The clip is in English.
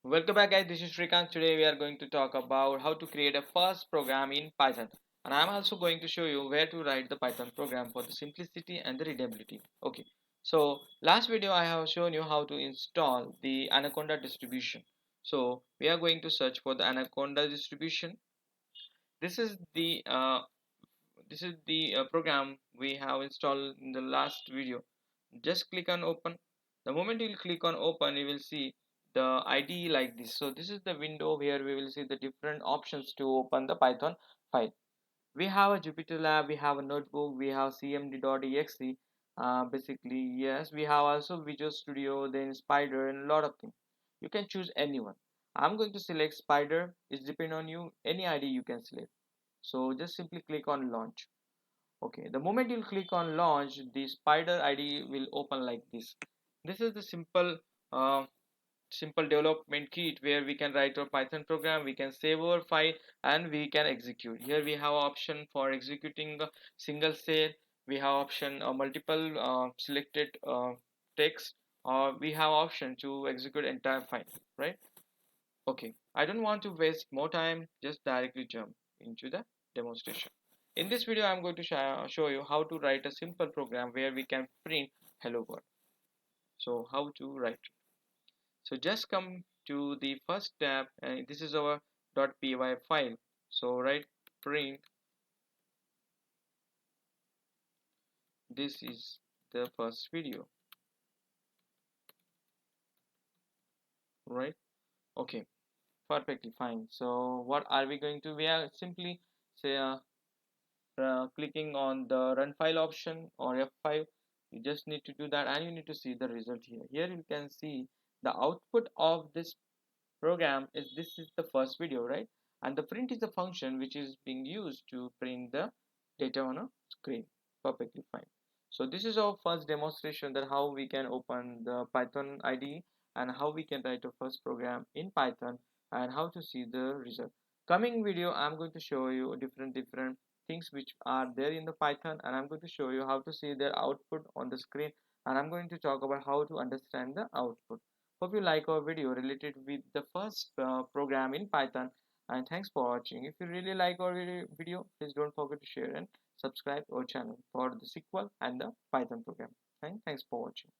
Welcome back guys, this is Shrikant. Today we are going to talk about how to create a first program in Python. And I'm also going to show you where to write the Python program for the simplicity and the readability. Okay, so last video I have shown you how to install the Anaconda distribution. So we are going to search for the Anaconda distribution. This is the program we have installed in the last video. Just click on open. The moment you click on open, you will see the IDE like this. So this is the window where we will see the different options to open the Python file. We have a Jupyter Lab, we have a notebook, we have cmd.exe. Basically, yes, we have also Visual Studio, then Spider, and a lot of things. You can choose anyone. I'm going to select Spider. It's depend on you. Any ID you can select. So just simply click on launch. Okay, the moment you click on launch, the Spider IDE will open like this. This is the uh, simple development kit where we can write a Python program, we can save our file, and we can execute. Here we have option for executing a single cell. We have option multiple selected text, or we have option to execute entire file. Right? Okay, I don't want to waste more time, just directly jump into the demonstration. In this video, I'm going to show you how to write a simple program where we can print hello world. So how to write it. So just come to the first tab, and this is our .py file. So write print. This is the first video, right? Okay, perfectly fine. So what are we going to? We are simply say clicking on the run file option or F5. You just need to do that, and you need to see the result here. Here you can see the output of this program is this is the first video, right? And the print is the function which is being used to print the data on a screen. Perfectly fine. So this is our first demonstration that how we can open the Python IDE and how we can write a first program in Python and how to see the result. Coming video, I'm going to show you different things which are there in the Python, and I'm going to show you how to see their output on the screen, and I'm going to talk about how to understand the output. Hope you like our video related with the first program in Python, and thanks for watching. If you really like our video, please don't forget to share and subscribe our channel for the sequel and the Python program. Thanks for watching.